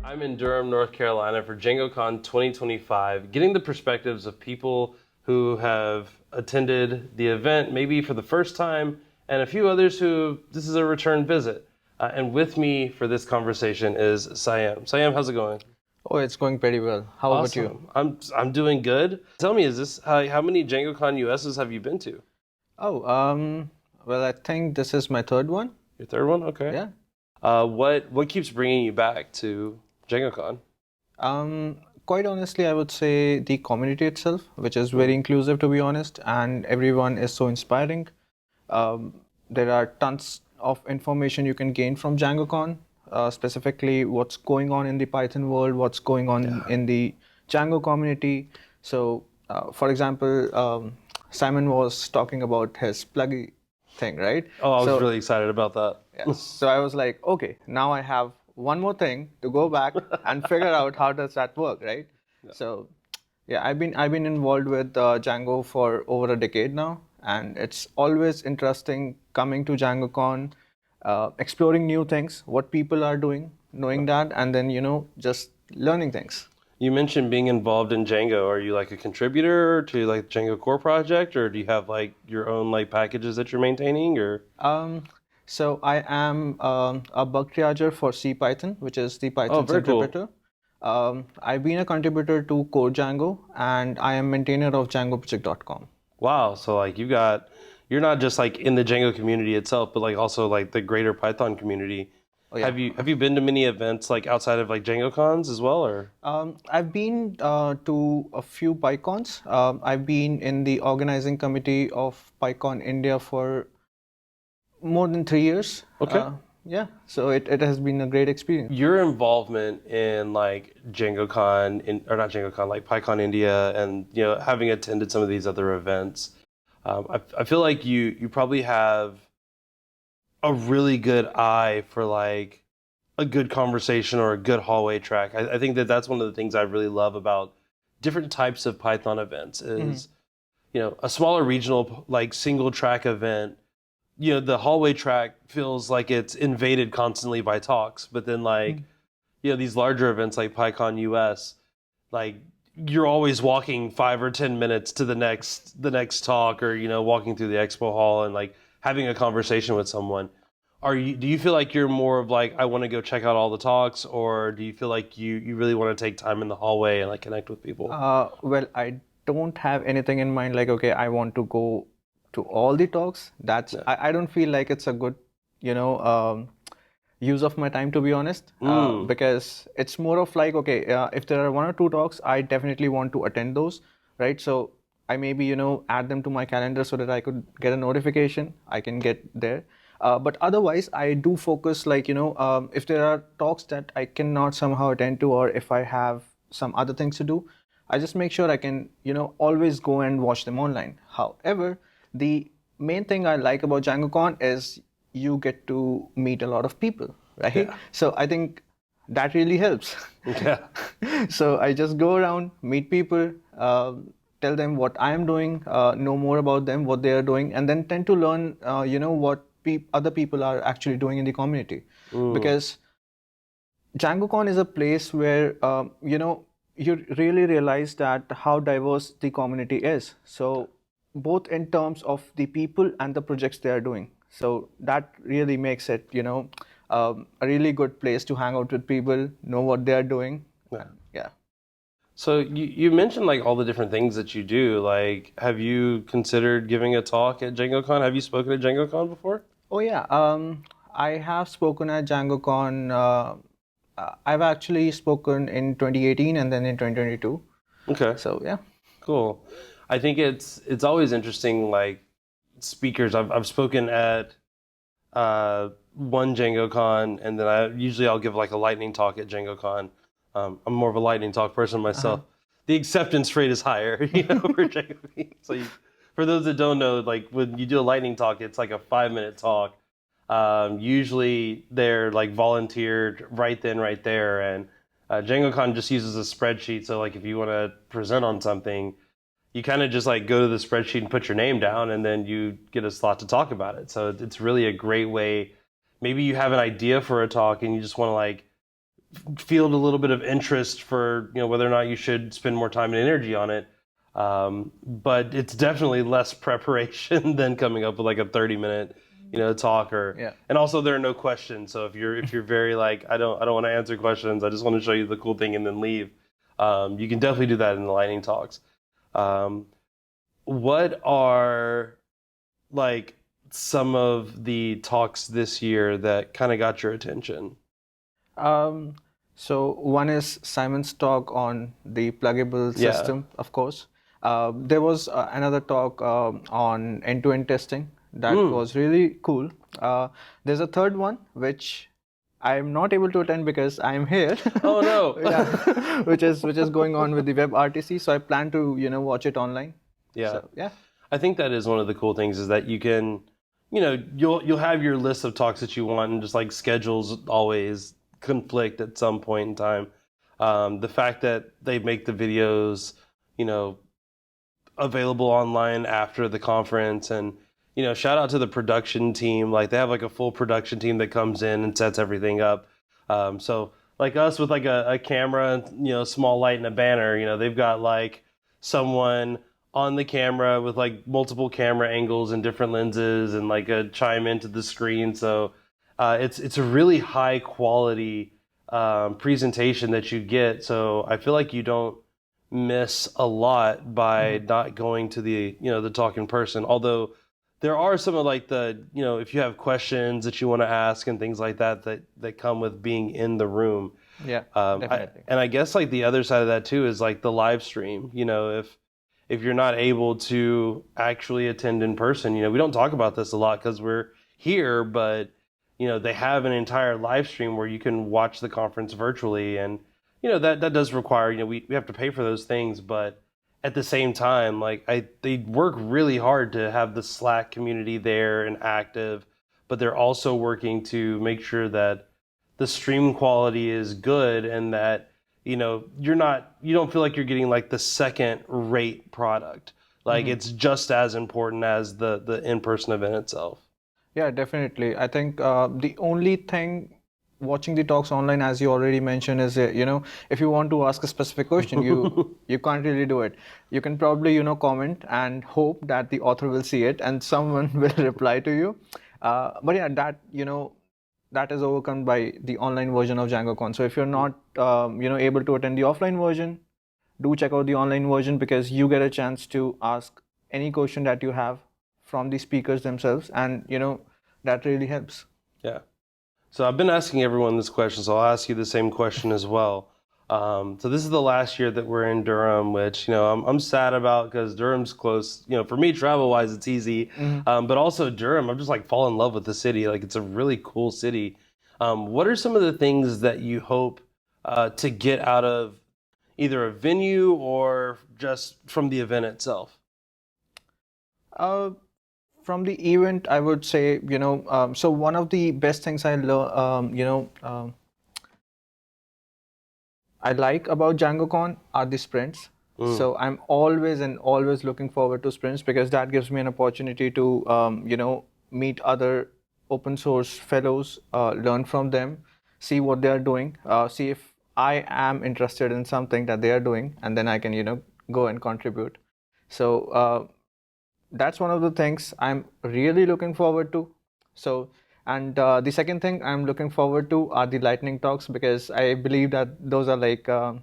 I'm in Durham, North Carolina for DjangoCon 2025, getting the perspectives of people who have attended the event maybe for the first time, and a few others who this is a return visit. And with me for this conversation is Sanyam. Sanyam, how's it going? Oh, it's going pretty well. How about you? Awesome. I'm doing good. Tell me, is this how many DjangoCon US's have you been to? Oh, well, I think this is my third one. Your third one? Okay. Yeah. What keeps bringing you back to DjangoCon? Quite honestly, I would say the community itself, which is very inclusive, to be honest, and everyone is so inspiring. There are tons of information you can gain from DjangoCon, specifically what's going on in the Python world, what's going on in the Django community. So, for example, Simon was talking about his pluggy thing, right? Oh, I was really excited about that. Yeah. So I was like, okay, now I have one more thing to go back and figure out how does that work, right? Yeah. So, yeah, I've been involved with Django for over a decade now, and it's always interesting coming to DjangoCon, exploring new things, what people are doing, knowing that, and then just learning things. You mentioned being involved in Django. Are you like a contributor to like Django core project, or do you have like your own like packages that you're maintaining, or? So I am a bug triager for CPython, which is the Python's very cool. interpreter. I've been a contributor to Core Django, and I am maintainer of DjangoProject.com. Wow, so like you're not just like in the Django community itself, but like also like the greater Python community. Oh, yeah. Have you been to many events like outside of like Django cons as well, or? I've been to a few PyCons. I've been in the organizing committee of PyCon India for more than 3 years. Okay. Yeah, so it has been a great experience. Your involvement in like DjangoCon, or not DjangoCon, like PyCon India, and having attended some of these other events, I feel like you probably have a really good eye for like a good conversation or a good hallway track. I think that's one of the things I really love about different types of Python events is, a smaller regional like single track event. The hallway track feels like it's invaded constantly by talks, but then like, these larger events like PyCon US, like you're always walking 5 or 10 minutes to the next talk, or walking through the expo hall and like having a conversation with someone. Do you feel like you're more of like, I want to go check out all the talks, or do you feel like you really want to take time in the hallway and like connect with people? Well, I don't have anything in mind like, okay, I want to go to all the talks. I don't feel like it's a good use of my time, to be honest, because it's more of like, okay, if there are 1 or 2 talks, I definitely want to attend those, right? So I maybe add them to my calendar so that I could get a notification, I can get there. But otherwise, I do focus like, if there are talks that I cannot somehow attend to, or if I have some other things to do, I just make sure I can always go and watch them online. However, the main thing I like about DjangoCon is you get to meet a lot of people, right? Yeah. So I think that really helps. Yeah. So I just go around, meet people, tell them what I am doing, know more about them, what they are doing, and then tend to learn, what other people are actually doing in the community. Because DjangoCon is a place where, you really realize that how diverse the community is. So both in terms of the people and the projects they are doing. So that really makes it, a really good place to hang out with people, know what they are doing. Yeah. So you mentioned like all the different things that you do. Like, have you considered giving a talk at DjangoCon? Have you spoken at DjangoCon before? Oh yeah, I have spoken at DjangoCon. I've actually spoken in 2018 and then in 2022. Okay. So yeah. Cool. I think it's always interesting, like speakers. I've spoken at one DjangoCon, and then I'll give like a lightning talk at DjangoCon. I'm more of a lightning talk person myself. The acceptance rate is higher, for Django. So for those that don't know, like when you do a lightning talk, it's like a 5-minute talk. Usually they're like volunteered right then, right there, and DjangoCon just uses a spreadsheet. So like if you want to present on something, you kind of just like go to the spreadsheet and put your name down, and then you get a slot to talk about it. So it's really a great way. Maybe you have an idea for a talk and you just want to like field a little bit of interest for whether or not you should spend more time and energy on it. But it's definitely less preparation than coming up with like a 30-minute talk Yeah. and also there are no questions. So if you're very like I don't want to answer questions, I just want to show you the cool thing and then leave. You can definitely do that in the lightning talks. Um, what are like some of the talks this year that kind of got your attention? Um, so one is Simon's talk on the pluggable Yeah. system, of course. There was another talk on end-to-end testing that Mm. was really cool. There's a third one which I'm not able to attend because I'm here. Oh no. Yeah, which is going on with the web RTC. So I plan to watch it online. Yeah. So yeah. I think that is one of the cool things is that you can, you'll have your list of talks that you want, and just like schedules always conflict at some point in time. The fact that they make the videos, you know, available online after the conference, and shout out to the production team. Like they have like a full production team that comes in and sets everything up. So like us with like a camera, small light and a banner, they've got like someone on the camera with like multiple camera angles and different lenses and like a chime into the screen. So it's a really high quality presentation that you get. So I feel like you don't miss a lot by not going to the talk in person. Although there are some of like the if you have questions that you want to ask and things like that come with being in the room. Yeah, definitely. And I guess like the other side of that too is like the live stream. If you're not able to actually attend in person, we don't talk about this a lot because we're here, but they have an entire live stream where you can watch the conference virtually, and that does require, we have to pay for those things, but at the same time, like they work really hard to have the Slack community there and active, but they're also working to make sure that the stream quality is good and that you don't feel like you're getting like the second rate product. Like it's just as important as the in-person event itself. Yeah, definitely. I think the only thing watching the talks online, as you already mentioned, is if you want to ask a specific question, you can't really do it. You can probably comment and hope that the author will see it and someone will reply to you. But yeah, that is overcome by the online version of DjangoCon. So if you're not able to attend the offline version, do check out the online version because you get a chance to ask any question that you have from the speakers themselves, and that really helps. Yeah. So I've been asking everyone this question, so I'll ask you the same question as well. So this is the last year that we're in Durham, which I'm sad about because Durham's close. For me, travel-wise, it's easy, but also Durham, I'm just like fall in love with the city. Like it's a really cool city. What are some of the things that you hope to get out of either a venue or just from the event itself? Uh, from the event, I would say, so one of the best things I like about DjangoCon are the sprints. So I'm always and always looking forward to sprints because that gives me an opportunity to, meet other open source fellows, learn from them, see what they are doing, see if I am interested in something that they are doing, and then I can, go and contribute. So that's one of the things I'm really looking forward to. So, and the second thing I'm looking forward to are the lightning talks because I believe that those are like, the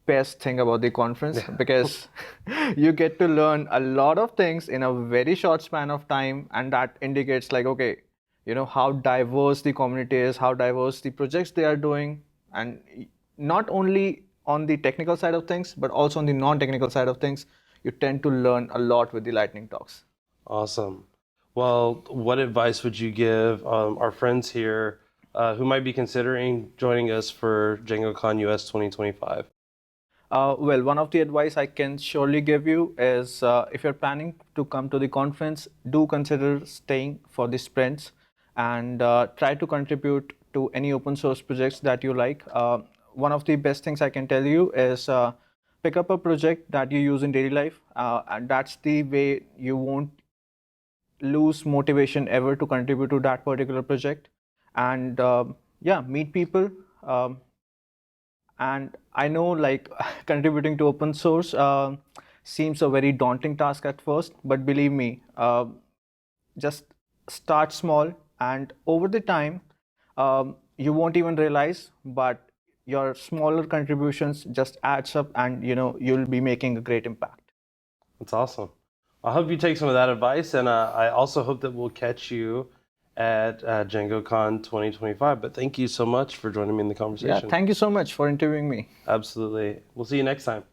best thing about the conference because you get to learn a lot of things in a very short span of time, and that indicates like, okay, how diverse the community is, how diverse the projects they are doing, and not only on the technical side of things, but also on the non-technical side of things you tend to learn a lot with the lightning talks. Awesome. Well, what advice would you give our friends here who might be considering joining us for DjangoCon US 2025? Well, one of the advice I can surely give you is if you're planning to come to the conference, do consider staying for the sprints and try to contribute to any open source projects that you like. One of the best things I can tell you is pick up a project that you use in daily life, and that's the way you won't lose motivation ever to contribute to that particular project. And yeah, meet people. Um, and I know like contributing to open source seems a very daunting task at first, but believe me, just start small, and over the time, you won't even realize, but your smaller contributions just adds up, and you'll be making a great impact. That's awesome. I hope you take some of that advice, and I also hope that we'll catch you at DjangoCon 2025. But thank you so much for joining me in the Yeah, conversation. thank you so much for interviewing me. Absolutely. We'll see you next time.